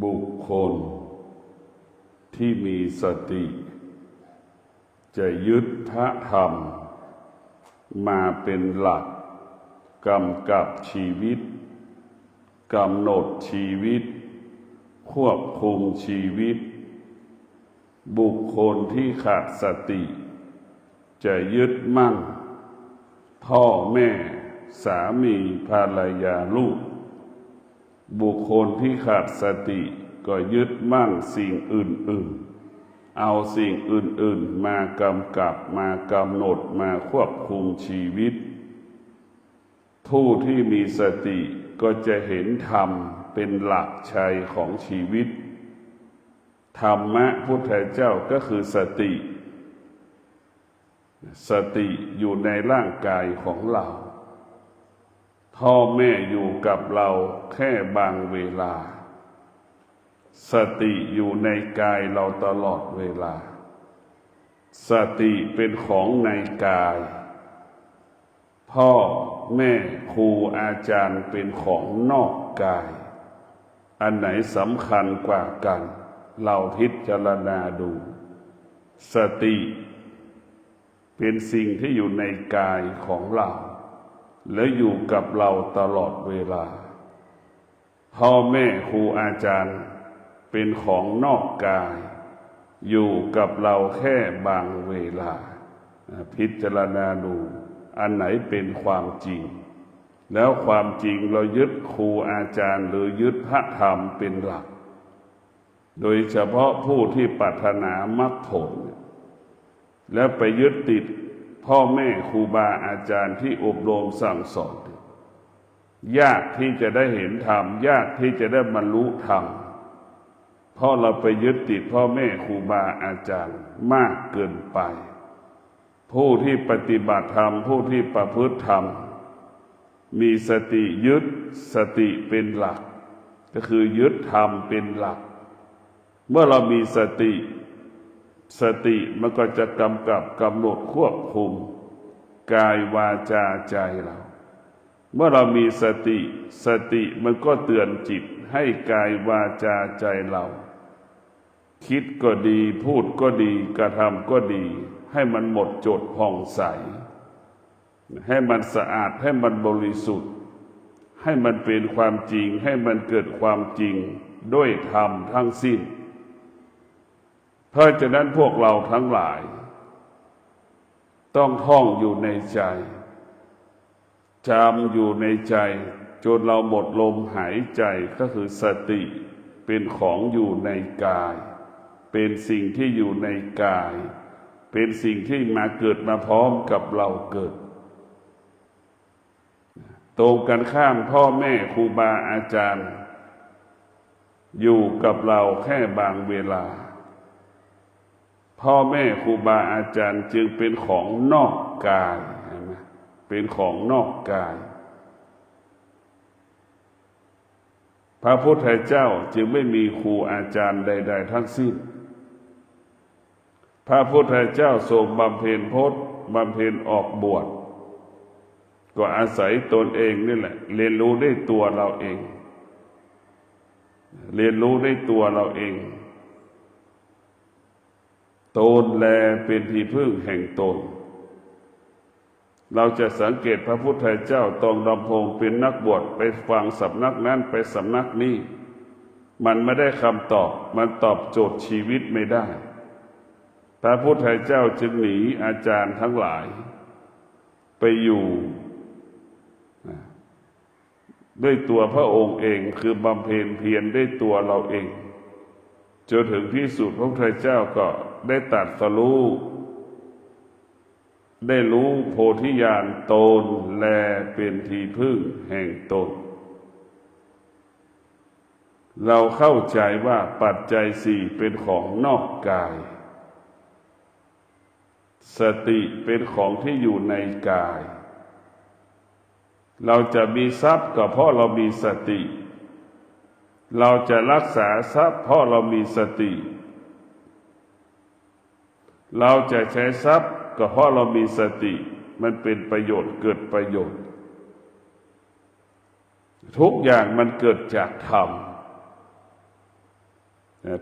บุคคลที่มีสติจะยึดพระธรรมมาเป็นหลักกำกับชีวิตกำหนดชีวิตควบคุมชีวิตบุคคลที่ขาดสติจะยึดมั่นพ่อแม่สามีภรรยาลูกบุคคลที่ขาดสติก็ยึดมั่นสิ่งอื่นๆเอาสิ่งอื่นๆมากำกับมากำหนดมาควบคุมชีวิตผู้ที่มีสติก็จะเห็นธรรมเป็นหลักชัยของชีวิตธรรมะพุทธเจ้าก็คือสติสติอยู่ในร่างกายของเราพ่อแม่อยู่กับเราแค่บางเวลาสติอยู่ในกายเราตลอดเวลาสติเป็นของในกายพ่อแม่ครูอาจารย์เป็นของนอกกายอันไหนสำคัญกว่ากันเราพิจารณาดูสติเป็นสิ่งที่อยู่ในกายของเราและอยู่กับเราตลอดเวลาพ่อแม่ครูอาจารย์เป็นของนอกกายอยู่กับเราแค่บางเวลาพิจารณาดูอันไหนเป็นความจริงแล้วความจริงเรายึดครูอาจารย์หรือยึดพระธรรมเป็นหลักโดยเฉพาะผู้ที่ปรารถนามรรคผลแล้วไปยึดติดพ่อแม่ครูบาอาจารย์ที่อบรมสั่งสอนยากที่จะได้เห็นธรรมยากที่จะได้บรรลุธรรมเพราะเราไปยึดติดพ่อแม่ครูบาอาจารย์มากเกินไปผู้ที่ปฏิบัติธรรมผู้ที่ประพฤติธรรมมีสติยึดสติเป็นหลักก็คือยึดธรรมเป็นหลักเมื่อเรามีสติสติมันก็จะกำกับกำหนดควบคุมกายวาจาใจเราเมื่อเรามีสติสติมันก็เตือนจิตให้กายวาจาใจเราคิดก็ดีพูดก็ดีกระทำก็ดีให้มันหมดจดผ่องใสให้มันสะอาดให้มันบริสุทธิ์ให้มันเป็นความจริงให้มันเกิดความจริงด้วยธรรมทั้งสิ้นเพราะฉะนั้นพวกเราทั้งหลายต้องท่องอยู่ในใจจำอยู่ในใจจนเราหมดลมหายใจก็คือสติเป็นของอยู่ในกายเป็นสิ่งที่อยู่ในกายเป็นสิ่งที่มาเกิดมาพร้อมกับเราเกิดตรงกันข้ามพ่อแม่ครูบาอาจารย์อยู่กับเราแค่บางเวลาพ่อแม่ครูบาอาจารย์จึงเป็นของนอกกายเป็นของนอกกายพระพุทธเจ้าจึงไม่มีครูอาจารย์ใดๆทั้งสิ้นพระพุทธเจ้าทรงบำเพ็ญพจน์บำเพ็ญออกบวชก็อาศัยตนเองนี่แหละเรียนรู้ได้ตัวเราเองเรียนรู้ได้ตัวเราเองตนแลเป็นที่พึ่งแห่งตนเราจะสังเกตพระพุทธเจ้าตองลำพงเป็นนักบวชไปฟังสำนักนั้นไปสำนักนี้มันไม่ได้คำตอบมันตอบโจทย์ชีวิตไม่ได้พระพุทธเจ้าจึงหนีอาจารย์ทั้งหลายไปอยู่ด้วยตัวพระองค์เองคือบำเพ็ญเพียรด้วยตัวเราเองจนถึงที่สุดพระพุทธเจ้าก็ได้ตรัสรู้ได้รู้โพธิญาณตนแลเป็นที่พึ่งแห่งตนเราเข้าใจว่าปัจจัยสี่เป็นของนอกกายสติเป็นของที่อยู่ในกายเราจะมีทรัพย์ก็เพราะเรามีสติเราจะรักษาทรัพย์เพราะเรามีสติเราจะใช้ทรัพย์ก็เพราะเรามีสติมันเป็นประโยชน์เกิดประโยชน์ทุกอย่างมันเกิดจากธรรม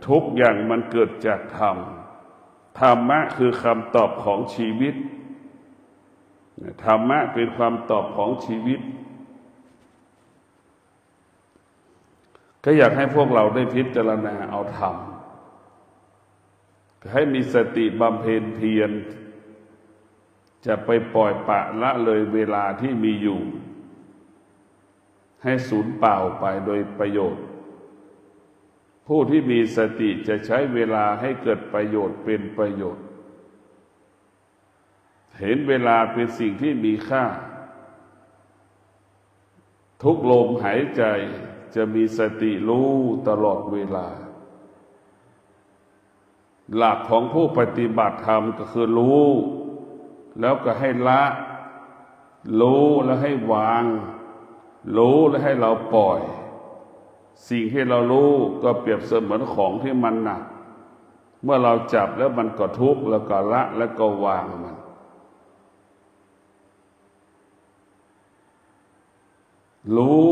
ทุกอย่างมันเกิดจากธรรมธรรมะคือคำตอบของชีวิตธรรมะเป็นความตอบของชีวิตก็อยากให้พวกเราได้พิจารณาเอาธรรมให้มีสติบำเพ็ญเพียรจะไปปล่อยปละละเลยเวลาที่มีอยู่ให้สูญเปล่าไปโดยประโยชน์ผู้ที่มีสติจะใช้เวลาให้เกิดประโยชน์เป็นประโยชน์เห็นเวลาเป็นสิ่งที่มีค่าทุกลมหายใจจะมีสติรู้ตลอดเวลาหลักของผู้ปฏิบัติธรรมก็คือรู้แล้วก็ให้ละรู้แล้วให้วางรู้แล้วให้เราปล่อยสิ่งที่เรารู้ก็เปรียบเสมือนของที่มันหนักเมื่อเราจับแล้วมันก็ทุกข์แล้วก็ละแล้วก็วางมันรู้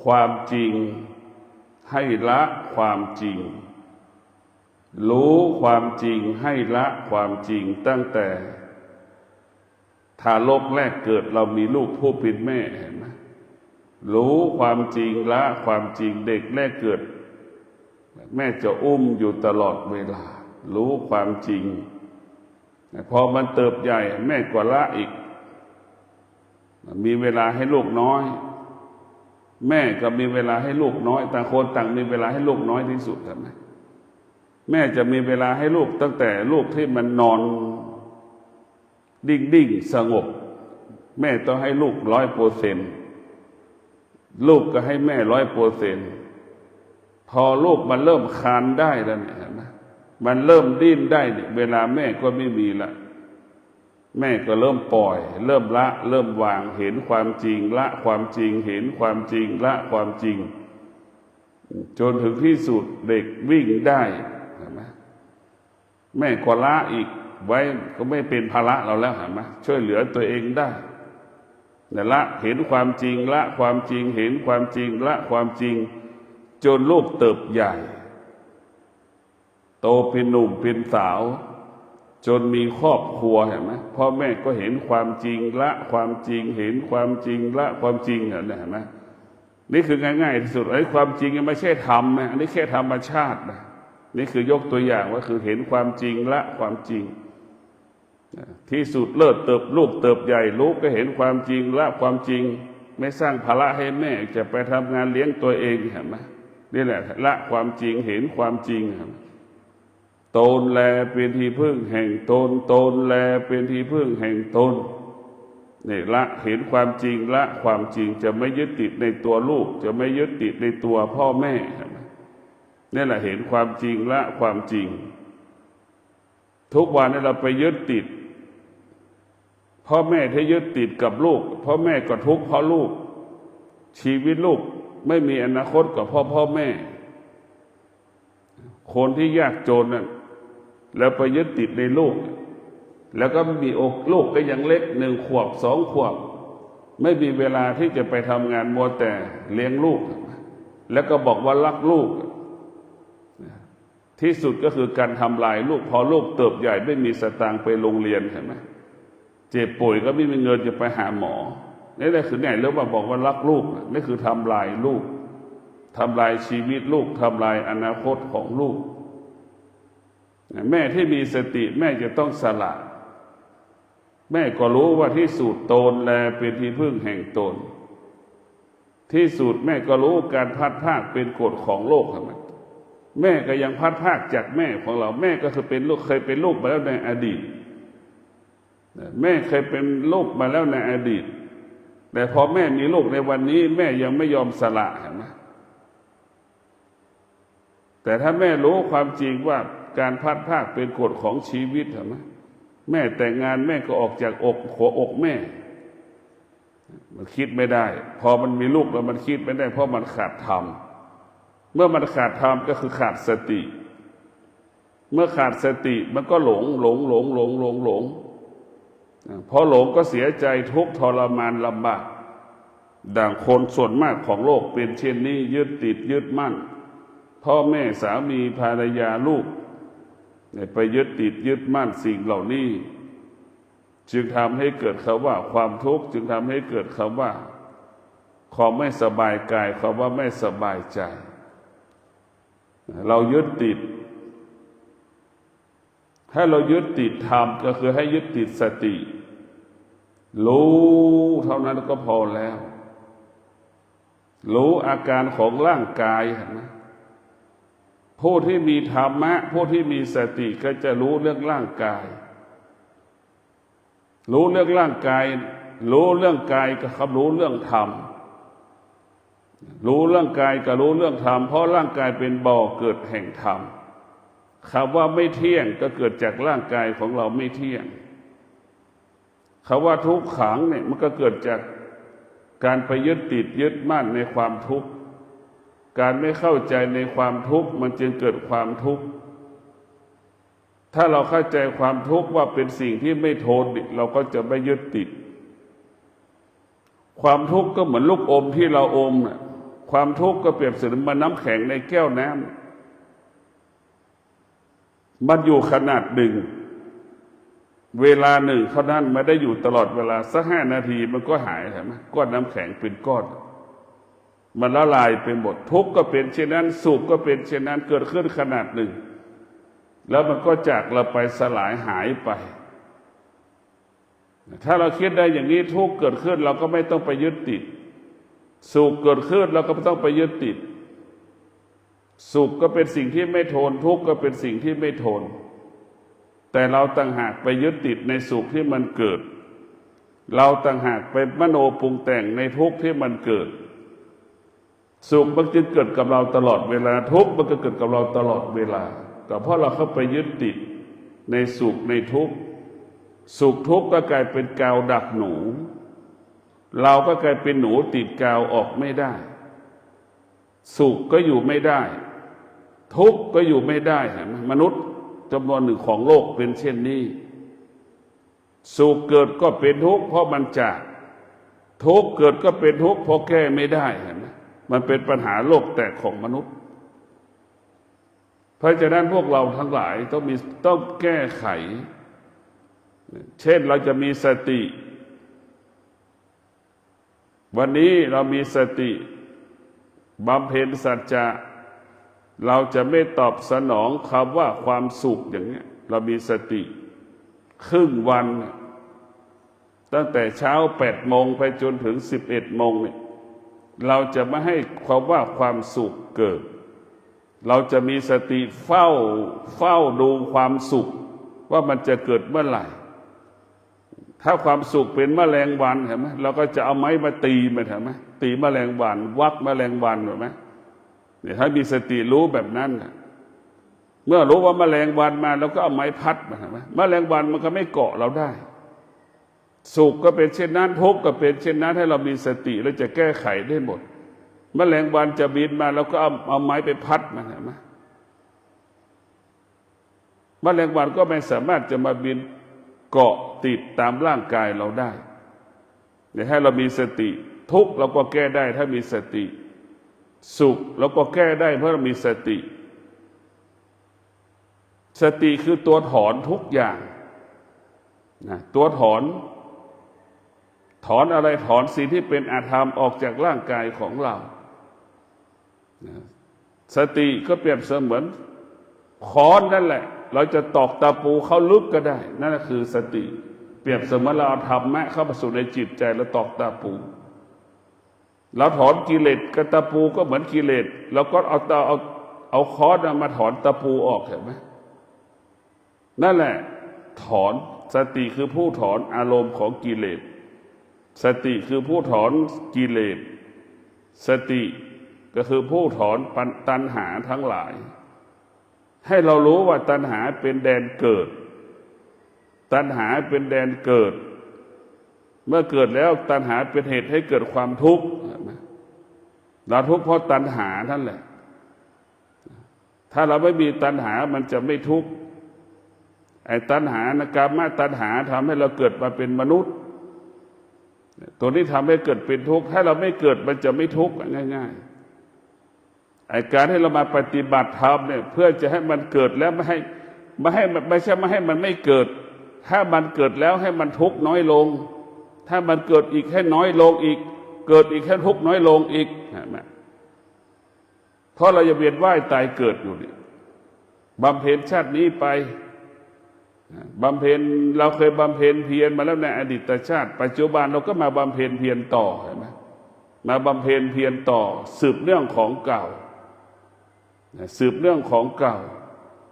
ความจริงให้ละความจริงรู้ความจริงให้ละความจริงตั้งแต่ทารกแรกเกิดเรามีลูกผู้เป็นแม่เห็นไหมรู้ความจริงละความจริงเด็กแรกเกิดแม่จะอุ้มอยู่ตลอดเวลารู้ความจริงพอมันเติบใหญ่แม่ก็ละอีกมีเวลาให้ลูกน้อยแม่ก็มีเวลาให้ลูกน้อยต่างคนต่างมีเวลาให้ลูกน้อยที่สุดใช่ไหมแม่จะมีเวลาให้ลูกตั้งแต่ลูกที่มันนอนดิ่งสงบแม่ต้องให้ลูก100%ลูกก็ให้แม่100%พอลูกมันเริ่มคลานได้แล้วเนี่ยนะมันเริ่มดิ้นได้เนี่ยเวลาแม่ก็ไม่มีละแม่ก็เริ่มปล่อยเริ่มละเริ่มวางเห็นความจริงละความจริงเห็นความจริงละความจริงจนถึงที่สุดเด็กวิ่งได้เห็นไหมแม่ก็ละอีกไว้ก็ไม่เป็นภาระเราแล้วเห็นไหมช่วยเหลือตัวเองได้แต่ละเห็นความจริงละความจริงเห็นความจริงละความจริงจนลูกเติบใหญ่โตเป็นหนุ่มเป็นสาวจนมีครอบครัวเห็นไหมพ่อแม่ก็เห็นความจริงละความจริงเห็นความจริงละความจริงเห็นไหมนี่คือง่ายๆที่สุดไอ้ความจริงไม่ใช่ธรรมนะอันนี้แค่ธรรมชาตินะนี่คือยกตัวอย่างว่าคือเห็นความจริงละความจริงที่สุดเลิศเติบลูกเติบใหญ่ลูกก็เห็นความจริงละความจริงไม่สร้างภาระให้แม่จะไปทำงานเลี้ยงตัวเองเห็นไหมนี่แหละละความจริงเห็นความจริงตนแลเป็นที่พึ่งแห่งตนตนแลเป็นที่พึ่งแห่งตนนี่ละเห็นความจริงละความจริงจะไม่ยึดติดในตัวลูกจะไม่ยึดติดในตัวพ่อแม่นี่แหละเห็นความจริงละความจริงทุกวันนี้เราไปยึดติดพ่อแม่ที่ยึดติดกับลูกพ่อแม่ก็ทุกข์เพราะลูกชีวิตลูกไม่มีอนาคตกับพ่อแม่คนที่ยากจนน่ะแล้วไปยึดติดในลูกแล้วก็มีอกลูกก็ยังเล็ก1 ขวบ2 ขวบไม่มีเวลาที่จะไปทำงานมัวแต่เลี้ยงลูกแล้วก็บอกว่ารักลูกที่สุดก็คือการทำลายลูกพอลูกเติบใหญ่ไม่มีสตางค์ไปโรงเรียนเห็นไหมเจ็บป่วยก็ไม่มีเงินจะไปหาหมอนี่แหละคือเนี่ยเรื่องมาบอกว่ารักลูกนี่คือทำลายลูกทำลายชีวิตลูกทำลายอนาคตของลูกแม่ที่มีสติแม่จะต้องสละแม่ก็รู้ว่าที่สุดตนแลเป็นที่พึ่งแห่งตนที่สุดแม่ก็รู้การพัดพรากเป็นกฎของโลกครับแม่ก็ยังพัดพรากจากแม่ของเราแม่ก็คือเป็นลูกเคยเป็นลูกมาแล้วในอดีตแม่เคยเป็นลูกมาแล้วในอดีตแต่พอแม่มีลูกในวันนี้แม่ยังไม่ยอมสละเห็นไหมแต่ถ้าแม่รู้ความจริงว่าการพัดพรากเป็นกฎของชีวิตเห็นไหมแม่แต่งงานแม่ก็ออกจากอกหัวอกแม่มันคิดไม่ได้พอมันมีลูกแล้วมันคิดไม่ได้เพราะมันขาดธรรมเมื่อมันขาดธรรมก็คือขาดสติเมื่อขาดสติมันก็หลงพอหลงก็เสียใจทุกข์ทรมานลำบากดังคนส่วนมากของโลกเป็นเช่นนี้ยึดติดยึดมั่น พ่อแม่สามีภรรยาลูกไปยึดติดยึดมั่นสิ่งเหล่านี้จึงทำให้เกิดคำว่าความทุกข์จึงทำให้เกิดคำว่าความไม่สบายกายความว่าไม่สบายใจเรายึดติดถ้าเรายึดติดธรรมก็คือให้ยึดติดสติรู้เท่านั้นก็พอแล้วรู้อาการของร่างกายนะผู้ที่มีธรรมะผู้ที่มีสติก็จะรู้เรื่องร่างกายรู้เรื่องร่างกายรู้เรื่องกายก็ครับรู้เรื่องธรรมรู้เรื่องกายก็รู้เรื่องธรรมเพราะร่างกายเป็นบ่อเกิดแห่งธรรมคำว่าไม่เที่ยงก็เกิดจากร่างกายของเราไม่เที่ยงคำว่าทุกขังเนี่ยมันก็เกิดจากการไปยึดติดยึดมั่นในความทุกข์การไม่เข้าใจในความทุกข์มันจึงเกิดความทุกข์ถ้าเราเข้าใจความทุกข์ว่าเป็นสิ่งที่ไม่ทนเราก็จะไม่ยึดติดความทุกข์ก็เหมือนลูกอมที่เราอมน่ะความทุกข์ก็เปรียบเสมือนน้ำแข็งในแก้วน้ำมันอยู่ขนาดหนึ่งเวลาหนึ่งเท่านั้นไม่ได้อยู่ตลอดเวลาสัก5 นาทีมันก็หายใช่ไหมก้อนน้ำแข็งเป็นก้อนมันละลายไปหมดทุกข์ก็เป็นเช่นนั้นสุขก็เป็นเช่นนั้นเกิดขึ้นขนาดหนึ่งแล้วมันก็จากเราไปสลายหายไปถ้าเราคิดได้อย่างนี้ทุกข์เกิดขึ้นเราก็ไม่ต้องไปยึดติดสุขเกิดขึ้นเราก็ไม่ต้องไปยึดติดสุขก็เป็นสิ่งที่ไม่ทนทุกข์ก็เป็นสิ่งที่ไม่ทนแต่เราต่างหากไปยึดติดในสุขที่มันเกิดเราต่างหากไปมโนปรุงแต่งในทุกข์ที่มันเกิดสุขมันจึงเกิดกับเราตลอดเวลาทุกข์มันก็เกิดกับเราตลอดเวลาก็เพราะเราเข้าไปยึดติดในสุขในทุกข์สุขทุกข์ก็กลายเป็นกาวดักหนูเราก็กลายเป็นหนูติดกาวออกไม่ได้สุขก็อยู่ไม่ได้ทุกข์ก็อยู่ไม่ได้มนุษย์จำนวนหนึ่งของโลกเป็นเช่นนี้สุขเกิดก็เป็นทุกข์เพราะมันจากทุกข์เกิดก็เป็นทุกข์เพราะแก้ไม่ได้เห็นไหมมันเป็นปัญหาโลกแตกของมนุษย์เพราะฉะนั้นพวกเราทั้งหลายต้องแก้ไขเช่นเราจะมีสติวันนี้เรามีสติบำเพ็ญสัจจะเราจะไม่ตอบสนองคำว่าความสุขอย่างนี้เรามีสติครึ่งวันตั้งแต่เช้า8 โมงไปจนถึง11 โมงเนี่ยเราจะไม่ให้ความว่าความสุขเกิดเราจะมีสติเฝ้าดูความสุขว่ามันจะเกิดเมื่อไหร่ถ้าความสุขเป็นแมลงวันเห็นไหมเราก็จะเอาไม้มาตีมันเห็นไหมตีแมลงวันวักแมลงวันเห็นไหมเนี่ยถ้ามีสติรู้แบบนั้นเมื่อรู้ว่าแมลงวันมาเราก็เอาไม้พัดมาเห็นไหมแมลงวันมันก็ไม่เกาะเราได้สุขก็เป็นเช่นนั้นทุกข์ก็เป็นเช่นนั้นให้เรามีสติแล้วจะแก้ไขได้หมดแมลงวันจะบินมาเราก็เอาไม้ไปพัดมันเห็นไหมแมลงวันก็ไม่สามารถจะมาบินเกาะติดตามร่างกายเราได้เนี่ยให้เรามีสติทุกข์เราก็แก้ได้ถ้ามีสติสุขเราก็แก้ได้เพราะเรามีสติสติคือตัวถอนทุกอย่างนะตัวถอนอะไรถอนสิ่งที่เป็นอาธรรมออกจากร่างกายของเราสติก็เปรียบเสมือนค้อนนั่นแหละเราจะตอกตะปูเข้าลึกก็ได้นั่นคือสติเปรียบเสมือนเราเอาธรรมะเข้ามาสู่ในจิตใจแล้วตอกตะปูเราถอนกิเลสกับตะปูก็เหมือนกิเลสเราก็เอาค้อนมาถอนตะปูออกเห็นไหมนั่นแหละถอนสติคือผู้ถอนอารมณ์ของกิเลสสติคือผู้ถอนกิเลสสติก็คือผู้ถอนตัณหาทั้งหลายให้เรารู้ว่าตัณหาเป็นแดนเกิดตัณหาเป็นแดนเกิดเมื่อเกิดแล้วตัณหาเป็นเหตุให้เกิดความทุกข์เราทุกข์เพราะตัณหานั่นแหละถ้าเราไม่มีตัณหามันจะไม่ทุกข์ไอ้ตัณหานกามตัณหาทำให้เราเกิดมาเป็นมนุษย์ตัวนี้ทำให้เกิดเป็นทุกข์ถ้าเราไม่เกิดมันจะไม่ทุกข์ง่ายๆ ไอ้การให้เรามาปฏิบัติธรรมเนี่ยเพื่อจะให้มันเกิดแล้วไม่ใช่ไม่ให้มันไม่เกิดถ้ามันเกิดแล้วให้มันทุกข์น้อยลงถ้ามันเกิดอีกให้น้อยลงอีกเกิดอีกให้ทุกข์น้อยลงอีกนะเพราะเราจะเวียนว่ายตายเกิดอยู่นี่บำเพ็ญชาตินี้ไปบำเพ็ญเราเคยบำเพ็ญเพียรมาแล้วในอดีตชาติปัจจุบันเราก็มาบำเพ็ญเพียรต่อเห็นไหมมาบำเพ็ญเพียรต่อสืบเรื่องของเก่าสืบเรื่องของเก่า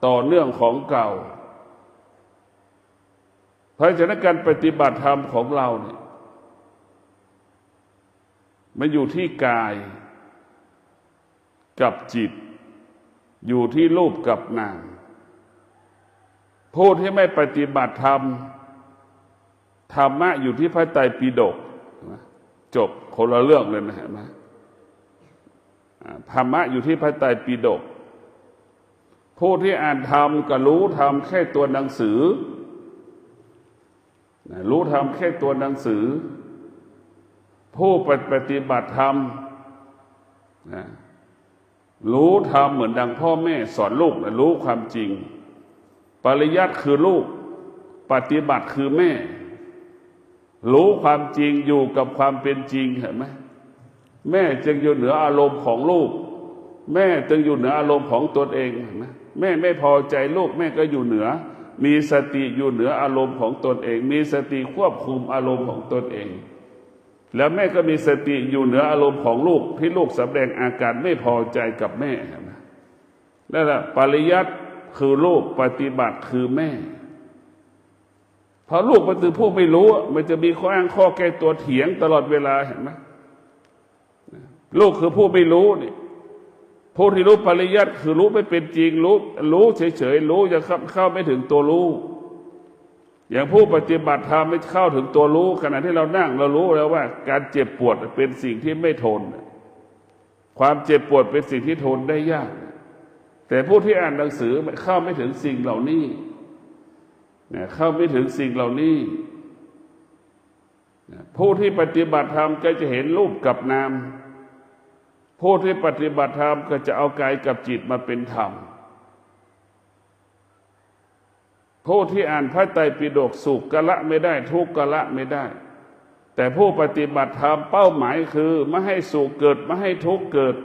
ต่อเนื่องของเก่าเพราะฉะนั้นการปฏิบัติธรรมของเราเนี่ยมันอยู่ที่กายกับจิตอยู่ที่รูปกับนามผู้ที่ไม่ปฏิบัติธรรมธรรมะอยู่ที่พระไตรปิฎกจบคนละเรื่องเลยนะเห็นไหมธรรมะอยู่ที่พระไตรปิฎกผู้ที่อ่านธรรมก็รู้ธรรมแค่ตัวหนังสือรู้ธรรมแค่ตัวหนังสือผู้ปฏิบัติธรรมรู้ธรรมเหมือนดังพ่อแม่สอนลูกรู้ความจริงปริยัติคือลูกปฏิบัติคือแม่รู้ความจริงอยู่กับความเป็นจริงเห็นไหมแม่จึงอยู่เหนืออารมณ์ของลูกแม่จึงอยู่เหนืออารมณ์ของตนเองเห็นไหมแม่ไม่พอใจลูกแม่ก็อยู่เหนือมีสติอยู่เหนืออารมณ์ของตนเองมีสติควบคุมอารมณ์ของตนเองแล้วแม่ก็มีสติอยู่เหนืออารมณ์ของลูกที่ลูกแสดงอาการไม่พอใจกับแม่เห็นไหมนั่นแหละปริยัติคือลูกปฏิบัติคือแม่พอลูกมันคือผู้ไม่รู้มันจะมีข้ออ้างข้อแก้ตัวเถียงตลอดเวลาเห็นไหมลูกคือผู้ไม่รู้นี่ผู้ที่รู้ปริยัติคือรู้ไม่เป็นจริงรู้เฉยๆรู้ยังเข้าไม่ถึงตัวรู้อย่างผู้ปฏิบัติธรรมไม่เข้าถึงตัวรู้ขณะที่เรานั่งเรารู้แล้วว่าการเจ็บปวดเป็นสิ่งที่ไม่ทนความเจ็บปวดเป็นสิ่งที่ทนได้ยากแต่ผู้ที่อ่านหนังสือเข้าไม่ถึงสิ่งเหล่านี้เข้าไม่ถึงสิ่งเหล่านี้ผู้ที่ปฏิบัติธรรมก็จะเห็นรูปกับนามผู้ที่ปฏิบัติธรรมก็จะเอากายกับจิตมาเป็นธรรมผู้ที่อ่านพระไตรปิฎกสุขก็ละไม่ได้ทุกข์ก็ละไม่ได้แต่ผู้ปฏิบัติธรรมเป้าหมายคือไม่ให้สุขเกิดไม่ให้ทุกข์เกิด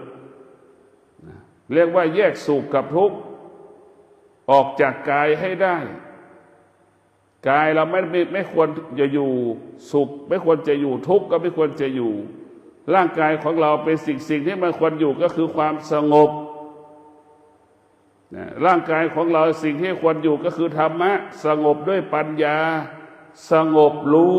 เรียกว่าแยกสุขกับทุกข์ออกจากกายให้ได้กายเราไม่ควรจะอยู่สุขไม่ควรจะอยู่ทุกข์ก็ไม่ควรจะอยู่ร่างกายของเราเป็นสิ่งที่มันควรอยู่ก็คือความสงบร่างกายของเราสิ่งที่ควรอยู่ก็คือธรรมะสงบด้วยปัญญาสงบรู้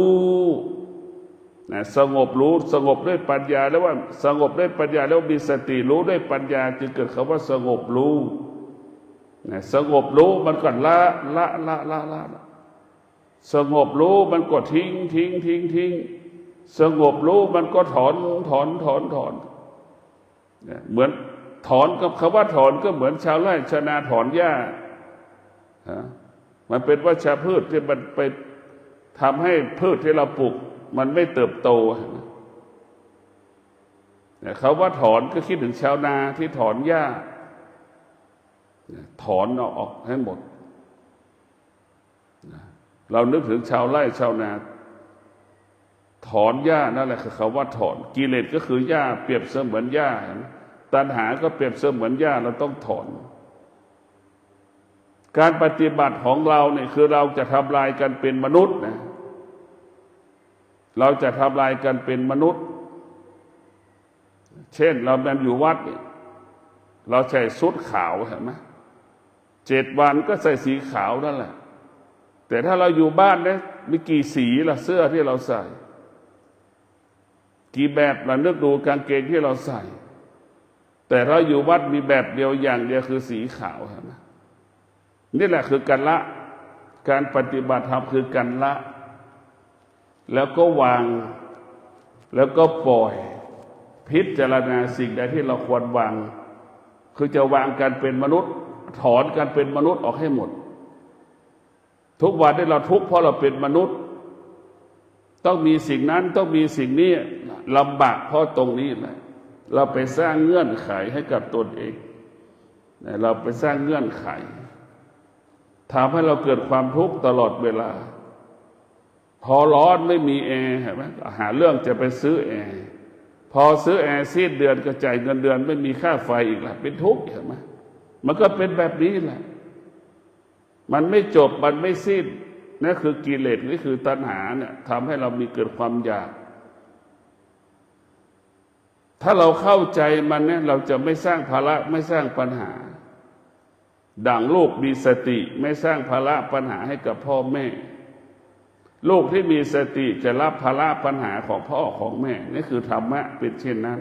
สงบรู้สงบด้วยปัญญาแล้วว่าสงบด้วยปัญญาแล้วมีสติรู้ด้วยปัญญาจึงเกิดคำว่าสงบรู้สงบรู้มันก็ละสงบรู้มันก็ทิ้งสงบรู้มันก็ถอนเหมือนถอนกับคำว่าถอนก็เหมือนชาวไร่ชาวนาถอนหญ้ามันเป็นวัชพืชที่มันไปทำให้พืชที่เราปลูกมันไม่เติบโตเขาว่าถอนก็คิดถึงชาวนาที่ถอนหญ้าถอนออกให้หมดเรานึกถึงชาวไร่ชาวนาถอนหญ้านั่นแหละคือคำว่าถอนกิเลสก็คือหญ้าเปรียบเสมือนหญ้าตัณหาก็เปรียบเสมือนหญ้าเราต้องถอนการปฏิบัติของเราเนี่ยคือเราจะทำลายกันเป็นมนุษย์นะเราจะทำลายกันเป็นมนุษย์เช่นเราเป็นอยู่วัดเนี่ยเราใส่ชุดขาวเห็นไหม7 วันก็ใส่สีขาวนั่นแหละแต่ถ้าเราอยู่บ้านเนี่ยมีกี่สีล่ะเสื้อที่เราใส่กี่แบบเรานึกดูกางเกงที่เราใส่แต่เราอยู่วัดมีแบบเดียวอย่างเดียวคือสีขาวเห็นไหมนี่แหละคือการละการปฏิบัติธรรมคือการละแล้วก็วางแล้วก็ปล่อยพิจารณาสิ่งใดที่เราควรวางคือจะวางการเป็นมนุษย์ถอนการเป็นมนุษย์ออกให้หมดทุกวันที่เราทุกข์เพราะเราเป็นมนุษย์ต้องมีสิ่งนั้นต้องมีสิ่งนี้ลำบากเพราะตรงนี้แหละ เราไปสร้างเงื่อนไขให้กับตนเองเราไปสร้างเงื่อนไขทำให้เราเกิดความทุกข์ตลอดเวลาพอร้อนไม่มีแอร์เห็นไหมหาเรื่องจะไปซื้อแอร์พอซื้อแอร์สิ้นเดือนก็จ่ายเงินเดือนไม่มีค่าไฟอีกละเป็นทุกข์เห็นไหมมันก็เป็นแบบนี้แหละมันไม่จบมันไม่สิ้นนั่นคือกิเลสนี่คือตัณหาเนี่ยทำให้เรามีเกิดความอยากถ้าเราเข้าใจมันเนี่ยเราจะไม่สร้างภาระไม่สร้างปัญหาดั่งลูกมีสติไม่สร้างภาระปัญหาให้กับพ่อแม่ลูกที่มีสติจะรับภาระปัญหาของพ่อของแม่นี่คือธรรมะเป็นเช่นนั้น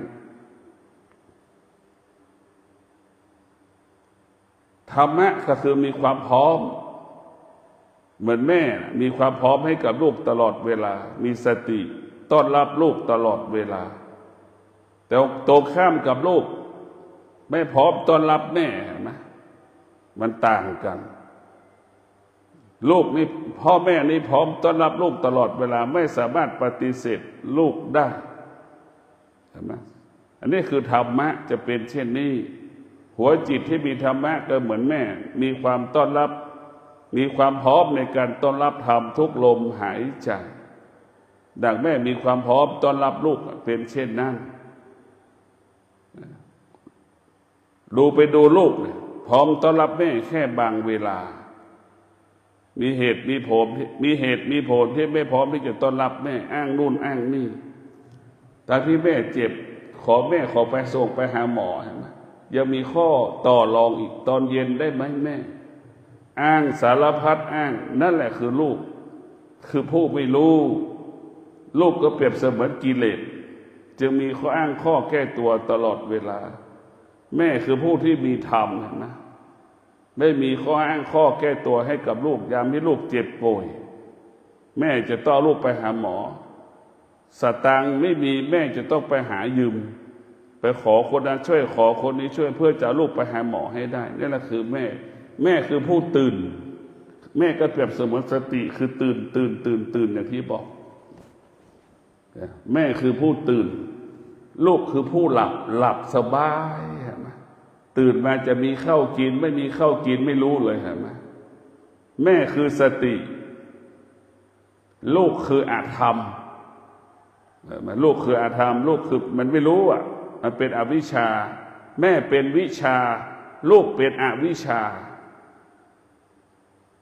ธรรมะก็คือมีความพร้อมเหมือนแม่มีความพร้อมให้กับลูกตลอดเวลามีสติต้อนรับลูกตลอดเวลาแต่ตรงข้ามกับลูกไม่พร้อมต้อนรับแม่นะมันต่างกันลูกนี่พ่อแม่นี่พร้อมต้อนรับลูกตลอดเวลาไม่สามารถปฏิเสธลูกได้เห็นไหมอันนี้คือธรรมะจะเป็นเช่นนี้หัวจิตที่มีธรรมะก็เหมือนแม่มีความต้อนรับมีความพร้อมในการต้อนรับธรรมทุกลมหายใจดังแม่มีความพร้อมต้อนรับลูกเป็นเช่นนั้นดูไปดูลูกพร้อมต้อนรับแม่แค่บางเวลามีเหตุมีผลที่ไม่พร้อมที่จะต้อนรับแม่อ้างนู่นอ้างนี่แต่ที่แม่เจ็บแม่ขอไปส่งไปหาหมอเห็นไหมยังมีข้อต่อรองอีกตอนเย็นได้ไหมแม่อ้างสารพัดอ้างนั่นแหละคือลูกคือผู้ไม่รู้ลูกก็เปรียบเสมือนกิเลสจึงมีข้ออ้างข้อแก้ตัวตลอดเวลาแม่คือผู้ที่มีธรรมเห็นไหมไม่มีข้ออ้างข้อแก้ตัวให้กับลูกยามที่ลูกเจ็บป่วยแม่จะต้องลูกไปหาหมอสตางค์ไม่มีแม่จะต้องไปหายืมไปขอคนนั้นช่วยขอคนนี้ช่วยเพื่อจะลูกไปหาหมอให้ได้นี่แหละคือแม่คือผู้ตื่นแม่ก็เปรียบเสมือนสติคือตื่นอย่างที่บอกแม่คือผู้ตื่นลูกคือผู้หลับสบายเห็นไหมตื่นมาจะมีข้าวกินไม่มีข้าวกินไม่รู้เลยเห็นไหมแม่คือสติลูกคืออาธรรมลูกคืออาธรรมลูกคือมันไม่รู้อ่ะมันเป็นอวิชชาแม่เป็นวิชาลูกเป็นอวิชชา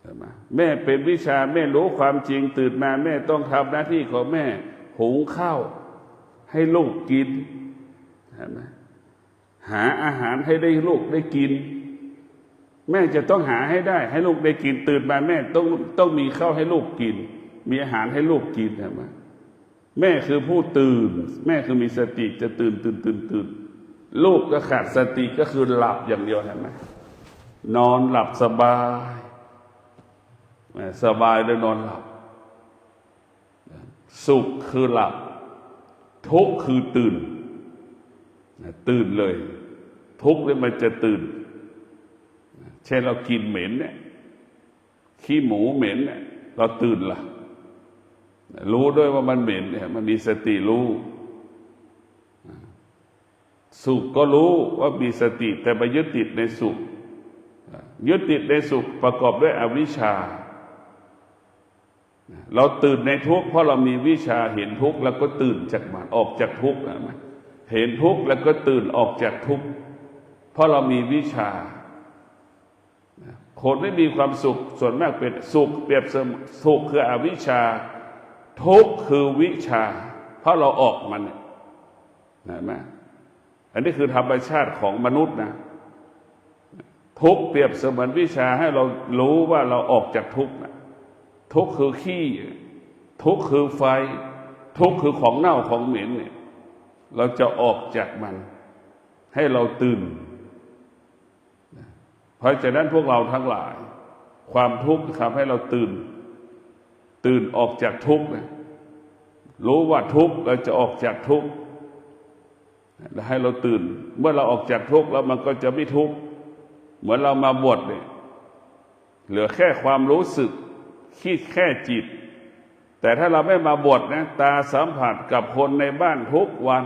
เห็นไหมแม่เป็นวิชาแม่รู้ความจริงตื่นมาแม่ต้องทำหน้าที่ของแม่หุงข้าวให้ลูกกินเห็นไหมหาอาหารให้ได้ลูกได้กินแม่จะต้องหาให้ได้ให้ลูกได้กินตื่นมาแม่ต้องมีข้าวให้ลูกกินมีอาหารให้ลูกกินเห็นไหมแม่คือผู้ตื่นแม่คือมีสติจะตื่นลูกก็ขาดสติก็คือหลับอย่างเดียวเห็นไหมนอนหลับสบายเลยนอนหลับสุขคือหลับทุกข์คือตื่นเลยทุกข์เลยมันจะตื่นเช่นเรากินเหม็นเนี่ยขี้หมูเหม็นเนี่ยเราตื่นล่ะรู้ด้วยว่ามันเหม็นเนี่ยมันมีสติรู้สุขก็รู้ว่ามีสติแต่ไปยึดติดในสุขยึดติดในสุขประกอบด้วยอวิชชาเราตื่นในทุกข์เพราะเรามีวิชาเห็นทุกข์แล้วก็ตื่นจากมันออกจากทุกข์นะเห็นทุกข์แล้วก็ตื่นออกจากทุกข์เพราะเรามีวิชาคนไม่มีความสุขส่วนมากเป็นสุขเปรียบเสมือนสุขคืออวิชชาทุกข์คือวิชาเพราะเราออกมันเห็นไหมอันนี้คือธรรมชาติของมนุษย์นะทุกข์เปรียบเสมือนวิชาให้เรารู้ว่าเราออกจากทุกข์นะทุกข์คือขี้ทุกข์คือไฟทุกข์คือของเน่าของเหม็นเนี่ยเราจะออกจากมันให้เราตื่นเพราะฉะนั้นพวกเราทั้งหลายความทุกข์ทำให้เราตื่นออกจากทุกข์นะรู้ว่าทุกข์เราจะออกจากทุกข์และให้เราตื่นเมื่อเราออกจากทุกข์แล้วมันก็จะไม่ทุกข์เหมือนเรามาบวชเนี่ยเหลือแค่ความรู้สึกคิดแค่จิตแต่ถ้าเราไม่มาบวชนะตาสัมผัสกับคนในบ้านทุกวัน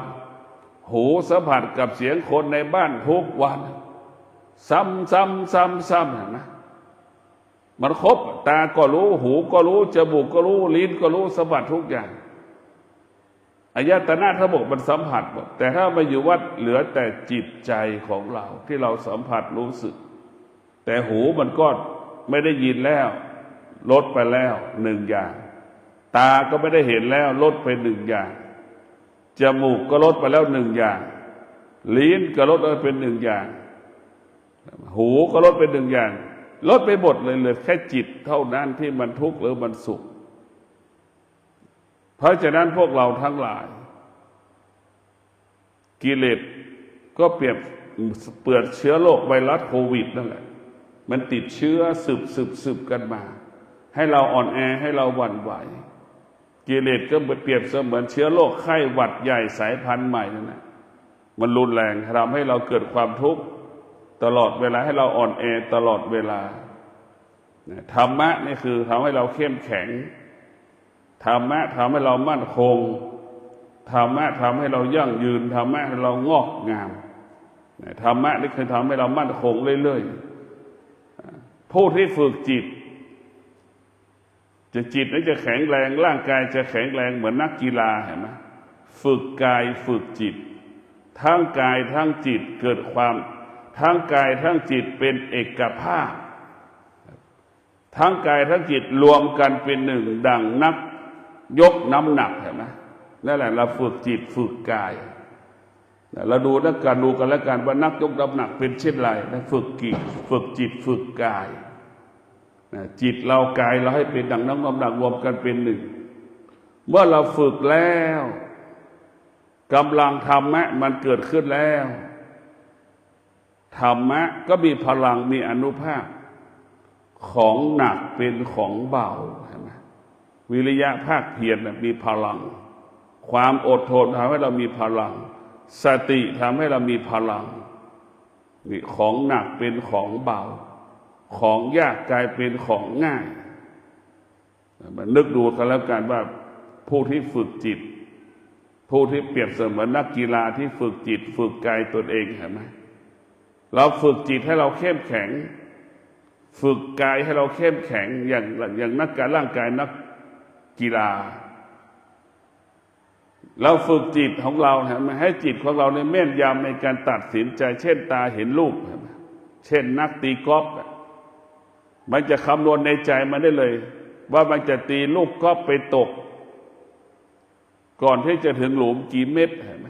หูสัมผัสกับเสียงคนในบ้านทุกวันซ้ำเห็นไหมมันครบตาก็รู้หูก็รู้จมูกก็รู้ลิ้นก็รู้สัมผัสทุกอย่างอายตนะทั้งหมดมันสัมผัสหมดแต่ถ้ามาอยู่วัดเหลือแต่จิตใจของเราที่เราสัมผัสรู้สึกแต่หูมันก็ไม่ได้ยินแล้วลดไปแล้วหนึ่งอย่างตาก็ไม่ได้เห็นแล้วลดไปหนึ่งอย่างจมูกก็ลดไปแล้วหนึ่งอย่างลิ้นก็ลดไปเป็นหนึ่งอย่างหูก็ลดไปหนึ่งอย่างลดไปหมดเลยเหลือแค่จิตเท่านั้นที่มันทุกข์หรือมันสุขเพราะฉะนั้นพวกเราทั้งหลายกิเลสก็เปรียบเปลือกเชื้อโรคไวรัสโควิดนั่นแหละมันติดเชื้อสืบกันมาให้เราอ่อนแอให้เราหวั่นไหวกิเลสก็เปรียบเสมือนเชื้อโรคไข้หวัดใหญ่สายพันธุ์ใหม่นั่นแหละมันรุนแรงทำให้เราเกิดความทุกข์ตลอดเวลาให้เราอ่อนแอตลอดเวลาธรรมะนี่คือทำให้เราเข้มแข็งธรรมะทำให้เรามั่นคงธรรมะทำให้เรายั่งยืนธรรมะให้เรางอกงามธรรมะนี่คือทำให้เรามั่นคงเรื่อยๆผู้ที่ฝึกจิตนั้นจะแข็งแรงร่างกายจะแข็งแรงเหมือนนักกีฬาเห็นไหมฝึกกายฝึกจิตทั้งกายทั้งจิตเกิดความทั้งกายทั้งจิตเป็นเอกภาพทั้งกายทั้งจิตรวมกันเป็นหนึ่งดังนักยกน้ำหนักเห็นไหมนั่นแหละเราฝึกจิตฝึกกายเราดูแล้วกันดูกันแล้วกันว่านักยกน้ำหนักเป็นเช่นไรฝึกจิตฝึกกายจิตเรากายเราให้เป็นดังนักน้ำหนักรวมกันเป็นหนึ่งเมื่อเราฝึกแล้วกำลังธรรมะมันเกิดขึ้นแล้วธรรมะก็มีพลังมีอานุภาพของหนักเป็นของเบาเห็นไหมวิริยะภาคเพียรมีพลังความอดทนทำให้เรามีพลังสติทำให้เรามีพลังนี่ของหนักเป็นของเบาของยากกลายเป็นของง่ายมันนึกดูกันแล้วกันว่าผู้ที่ฝึกจิตผู้ที่เปรียบเสมือนนักกีฬาที่ฝึกจิตฝึกกายตนเองเห็นไหมเราฝึกจิตให้เราเข้มแข็งฝึกกายให้เราเข้มแข็งอย่างนักการร่างกายนักกีฬาเราฝึกจิตของเราให้จิตของเราในแม่นยำในการตัดสินใจเช่นตาเห็นรูปเช่นนักตีกอล์ฟมันจะคำนวณในใจมันได้เลยว่ามันจะตีลูกกอล์ฟไปตกก่อนที่จะถึงหลุมกี่เม็ดเห็นไหม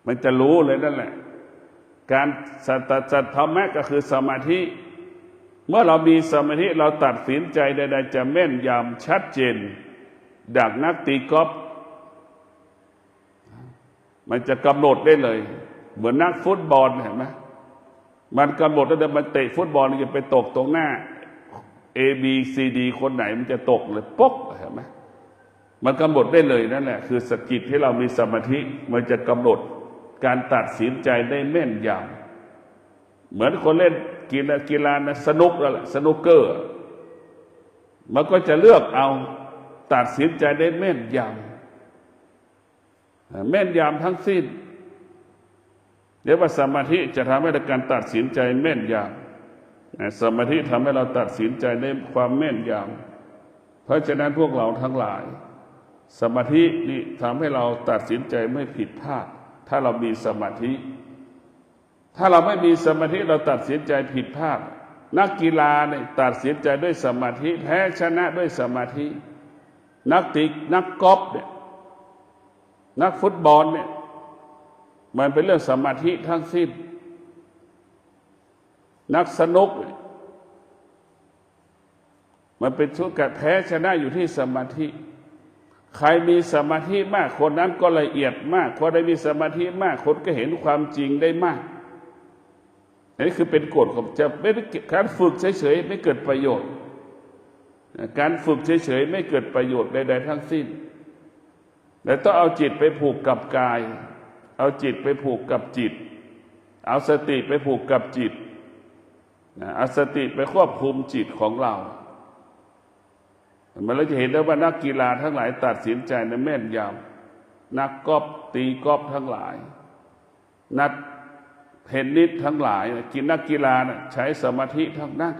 มันจะรู้เลยนั่นแหละการสัตธรรมะก็คือสมาธิเมื่อเรามีสมาธิเราตัดสินใจใดๆจะแม่นยำชัดเจนดักนักตีกอล์ฟมันจะกำหนดได้เลยเหมือนนักฟุตบอลเห็นไหมมันกำหนดได้มันเตะฟุตบอลมันจะไปตกตรงหน้า A B C D คนไหนมันจะตกเลยป๊กเห็นไหมมันกำหนดได้เลยนั่นแหละคือสกิจที่เรามีสมาธิมันจะกำหนดการตัดสินใจได้แม่นยำเหมือนคนเล่นกีฬานะสนุกแล้วแหละสนุกเกอร์มันก็จะเลือกเอาตัดสินใจได้แม่นยำแม่นยำทั้งสิ้นเรียกว่าสมาธิจะทำให้การตัดสินใจแม่นยำสมาธิทำให้เราตัดสินใจได้ความแม่นยำเพราะฉะนั้นพวกเราทั้งหลายสมาธินี่ทำให้เราตัดสินใจไม่ผิดพลาดถ้าเรามีสมาธิถ้าเราไม่มีสมาธิเราตัดสินใจผิดพลาดนักกีฬาเนี่ยตัดสินใจด้วยสมาธิแพ้ชนะด้วยสมาธินักกอล์ฟเนี่ยนักฟุตบอลเนี่ยมันเป็นเรื่องสมาธิทั้งสิ้นนักสนุกมันเป็นชุดการแพ้ชนะอยู่ที่สมาธิใครมีสมาธิมากคนนั้นก็ละเอียดมากคนใดมีสมาธิมากคนก็เห็นความจริงได้มากอันนี้คือเป็นกฎของจะไม่ได้การฝึกเฉยๆไม่เกิดประโยชน์การฝึกเฉยๆไม่เกิดประโยชน์ใดๆทั้งสิ้นแต่ต้องเอาจิตไปผูกกับกายเอาจิตไปผูกกับจิตเอาสติไปผูกกับจิตเอาสติไปควบคุมจิตของเรามันเราจะเห็นได้ว่านักกีฬาทั้งหลายตัดสินใจในแม่นย นักกอล์ฟตีกอล์ฟทั้งหลายนักเทนนิสทั้งหลายนักกีฬาใช้สมาธิทั้งนั้น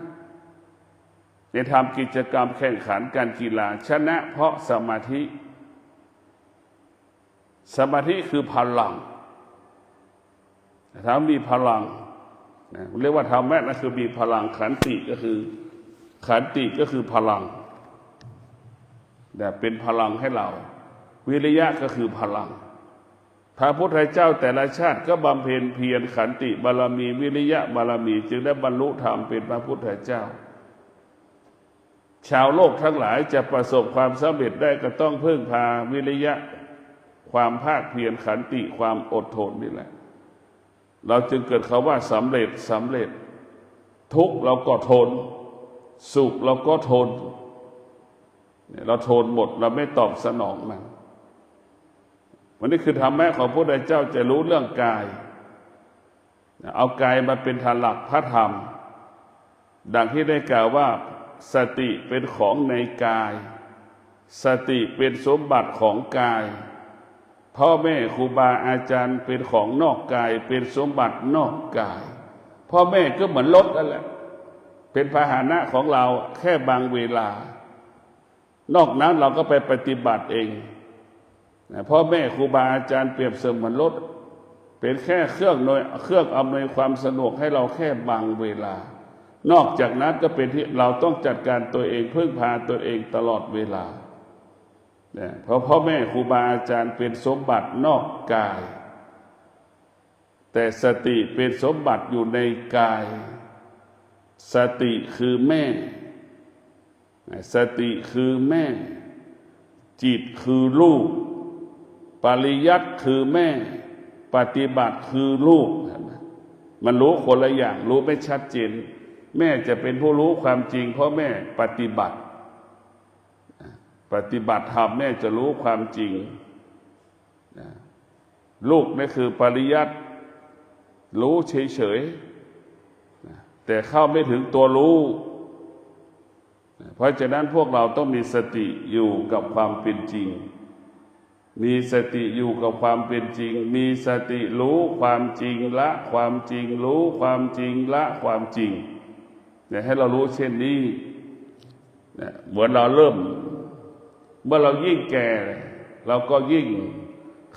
ในทำกิจกรรมแข่งขันการกีฬาชนะเพราะสมาธิคือพลังถ้ามีพลังเรียกว่าธรรมะนั่นคือมีพลังขันติก็คือพลังแต่เป็นพลังให้เราวิริยะก็คือพลังพระพุทธเจ้าแต่ละชาติก็บำเพ็ญเพียรขันติบารมีวิริยะบารมีจึงได้บรรลุธรรมเป็นพระพุทธเจ้าชาวโลกทั้งหลายจะประสบความสำเร็จได้ก็ต้องพึ่งพาวิริยะความภาคเพียรขันติความอดทนนี่แหละเราจึงเกิดคำว่าสำเร็จทุกข์เราก็ทนสุขเราก็ทนเราทนหมดเราไม่ตอบสนองมันวันนี้คือธรรมะของพระพุทธเจ้าจะรู้เรื่องกายเอากายมาเป็นฐานหลักพระธรรมดังที่ได้กล่าวว่าสติเป็นของในกายสติเป็นสมบัติของกายพ่อแม่ครูบาอาจารย์เป็นของนอกกายเป็นสมบัตินอกกายพ่อแม่ก็เหมือนรถนั่นแหละเป็นพาหนะของเราแค่บางเวลานอกนั้นเราก็ไปปฏิบัติเองพ่อแม่ครูบาอาจารย์เปรียบเสมือนรถเป็นแค่เครื่องอำนวยความสะดวกให้เราแค่บางเวลานอกจากนั้นก็เป็นที่เราต้องจัดการตัวเองพึ่งพาตัวเองตลอดเวลาเพราะพ่อแม่ครูบาอาจารย์เป็นสมบัตินอกกายแต่สติเป็นสมบัติอยู่ในกายสติคือแม่สติคือแม่จิตคือลูกปริยัติคือแม่ปฏิบัติคือลูกมันรู้คนละอย่างรู้ไม่ชัดเจนแม่จะเป็นผู้รู้ความจริงเพราะแม่ปฏิบัติธรรมแม่จะรู้ความจริงลูกนี่คือปริยัติรู้เฉยๆแต่เข้าไม่ถึงตัวรู้เพราะฉะนั้นพวกเราต้องมีสติอยู่กับความเป็นจริงมีสติอยู่กับความเป็นจริงมีสติรู้ความจริงละความจริงรู้ความจริงละความจริงให้เรารู้เช่นนี้เหมือนเราเมื่อเรายิ่งแก่เราก็ยิ่ง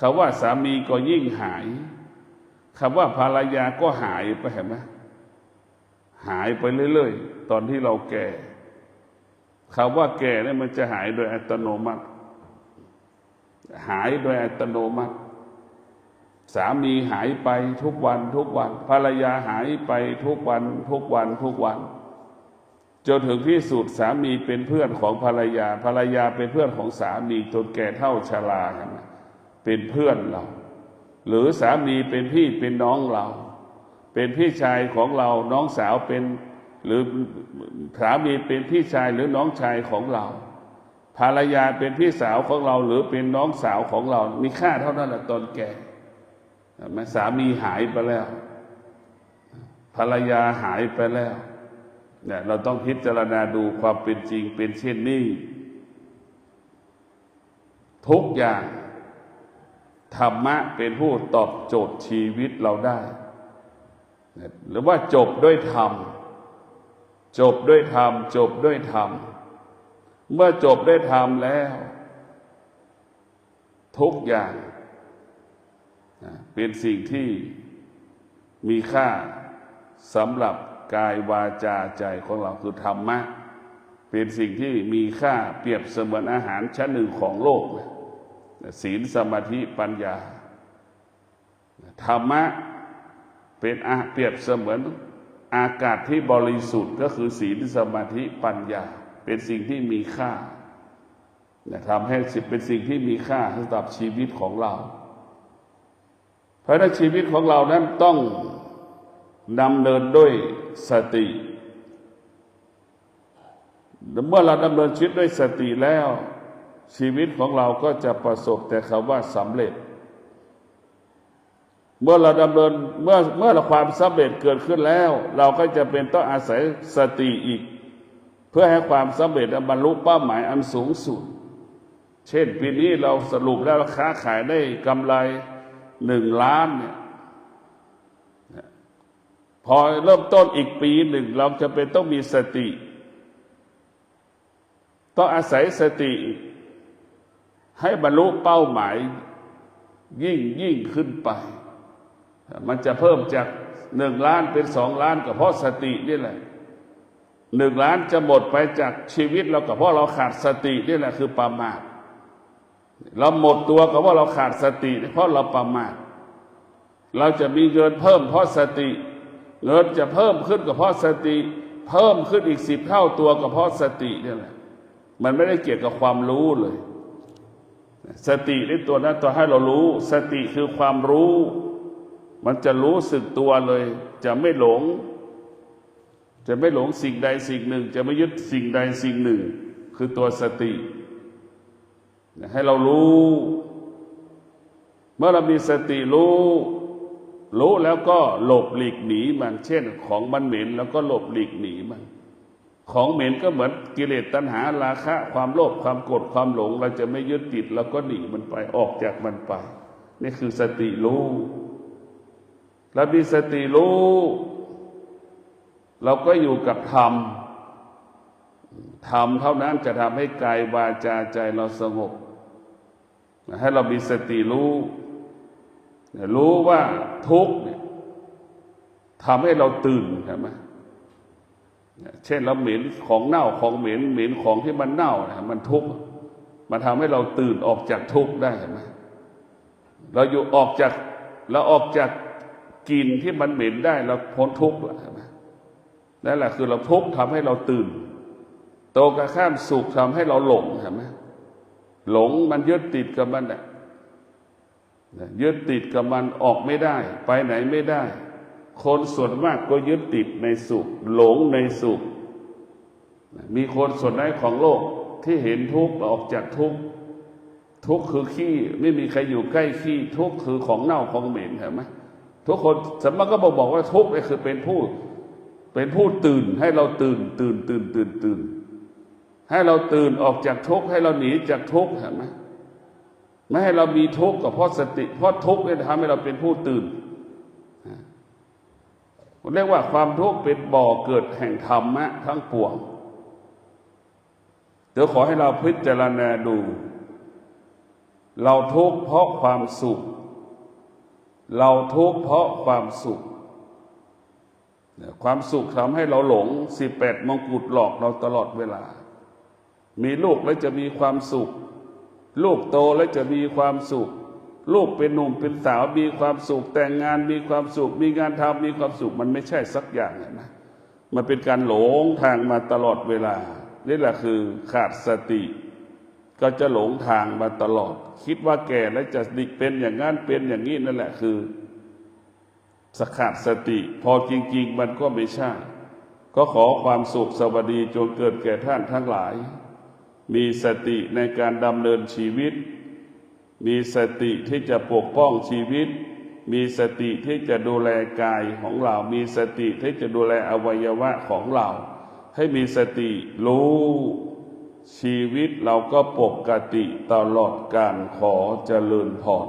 คำว่าสามีก็ยิ่งหายคำว่าภรรยาก็หายไปเห็นไหมหายไปเรื่อยๆตอนที่เราแก่คำว่าแก่เนี่ยมันจะหายโดยอัตโนมัติสามีหายไปทุกวันภรรยาหายไปทุกวันจนถึงที่สุดสามีเป็นเพื่อนของภรรยาเป็นเพื่อนของสามีจนแก่เฒ่าชรากันเป็นเพื่อนเราหรือสามีเป็นพี่เป็นน้องเราเป็นพี่ชายของเราน้องสาวเป็นหรือสามีเป็นพี่ชายหรือน้องชายของเราภรรยาเป็นพี่สาวของเราหรือเป็นน้องสาวของเรามีค่าเท่านั้นแหละตอนแก่สามีหายไปแล้วภรรยาหายไปแล้วเนี่ยเราต้องพิจารณาดูความเป็นจริงเป็นเช่นนี้ทุกอย่างธรรมะเป็นผู้ตอบโจทย์ชีวิตเราได้หรือว่าจบด้วยธรรมเมื่อจบด้วยธรรมแล้วทุกอย่างเป็นสิ่งที่มีค่าสำหรับกายวาจาใจของเราคือธรรมะเป็นสิ่งที่มีค่าเปรียบเสมือนอาหารชั้นหนึ่งของโลกศีลสมาธิปัญญาธรรมะเป็นเปรียบเสมือนอากาศที่บริสุทธิ์ก็คือศีลสมาธิปัญญาเป็นสิ่งที่มีค่าทำให้เป็นสิ่งที่มีค่าสำหรับชีวิตของเราเพราะฉะนั้นชีวิตของเรานั้นต้องดำเนินด้วยสติเมื่อเราดำเนินชีวิตด้วยสติแล้วชีวิตของเราก็จะประสบแต่คำว่าสำเร็จเมื่อเราดำเนินเมื่อเราความสำเร็จเกิดขึ้นแล้วเราก็จะเป็นต้องอาศัยสติอีกเพื่อให้ความสำเร็จบรรลุเป้าหมายอันสูงสุด เช่นปีนี้เราสรุปแล้วราคาขายได้กำไร1 ล้านเนี่ยพอเริ่มต้นอีกปีหนึ่งเราจะเป็นต้องมีสติต้องอาศัยสติให้บรรลุเป้าหมายยิ่งขึ้นไปมันจะเพิ่มจาก1 ล้านเป็น2 ล้านก็เพราะสตินี่แหละ1 ล้านจะหมดไปจากชีวิตเราก็เพราะเราขาดสตินี่แหละคือประมาทเราหมดตัวก็เพราะเราขาดสติเพราะเราประมาทเราจะมีเงินเพิ่มเพราะสติเงินจะเพิ่มขึ้นก็เพราะสติเพิ่มขึ้นอีก10 เท่าตัวก็เพราะสตินี่แหละมันไม่ได้เกี่ยวกับความรู้เลยสติในตัวนั้นตัวให้เรารู้สติคือความรู้มันจะรู้สึกตัวเลยจะไม่หลงสิ่งใดสิ่งหนึ่งจะไม่ยึดสิ่งใดสิ่งหนึ่งคือตัวสติให้เรารู้เมื่อเรามีสติรู้แล้วก็หลบหลีกหนีมันเช่นของมันเหม็นแล้วก็หลบหลีกหนีมันของเหม็นก็เหมือนกิเลสตัณหาราคะความโลภความโกรธความหลงเราจะไม่ยึดติดแล้วก็หนีมันไปออกจากมันไปนี่คือสติรู้เรามีสติรู้เราก็อยู่กับธรรมเท่านั้นจะทำให้กายวาจาใจเราสงบให้เรามีสติรู้ว่าทุกข์เนี่ยทำให้เราตื่นใช่ไหมเช่นเราเหม็นของเน่าของเหม็นของที่มันเน่ามันทุกข์มันทำให้เราตื่นออกจากทุกข์ได้ใช่ไหมเราออกจากกลิ่นที่มันเหม็นได้เราพ้นทุกข์แล้วใช่ไหมนั่นแหละคือเราทุกข์ทำให้เราตื่นโตกระข้ามสุขทำให้เราหลงใช่ไหมหลงมันยึดติดกับมันแหละยึดติดกับมันออกไม่ได้ไปไหนไม่ได้คนส่วนมากก็ยึดติดในสุขหลงในสุขมีคนส่วนน้อยของโลกที่เห็นทุกข์ออกจากทุกข์คือขี้ไม่มีใครอยู่ใกล้ขี้ทุกข์คือของเน่าของเหม็นเห็นไหมทุกคนสมมติก็บอกว่าทุกข์นี่คือเป็นผู้ตื่นให้เราตื่นให้เราตื่นออกจากทุกข์ให้เราหนีจากทุกข์เห็นไหมไม่ให้เรามีทุกข์ก็เพราะสติเพราะทุกข์เนี่ยทำให้เราเป็นผู้ตื่นเรียกว่าความทุกข์เป็นบ่อเกิดแห่งธรรมะทั้งปวงเดี๋ยวขอให้เราพิจารณาดูเราทุกข์เพราะความสุขเราทุกข์เพราะความสุขความสุขทำให้เราหลง18 มงกุฎหลอกเราตลอดเวลามีลูกแล้วจะมีความสุขลูกโตแล้วจะมีความสุขลูกเป็นหนุ่มเป็นสาวมีความสุขแต่งงานมีความสุขมีงานทำมีความสุขมันไม่ใช่สักอย่างนะมันเป็นการหลงทางมาตลอดเวลานี่แหละคือขาดสติก็จะหลงทางมาตลอดคิดว่าแก่แล้วจะเป็นอย่างนั้นเป็นอย่างนี้นั่นแหละคือขาดสติพอจริงๆมันก็ไม่ใช่ก็ขอความสุขสวัสดีจงเกิดแก่ท่านทั้งหลายมีสติในการดำเนินชีวิตมีสติที่จะปกป้องชีวิตมีสติที่จะดูแลกายของเรามีสติที่จะดูแลอวัยวะของเราให้มีสติรู้ชีวิตเราก็ปกติตลอดกาลขอเจริญพร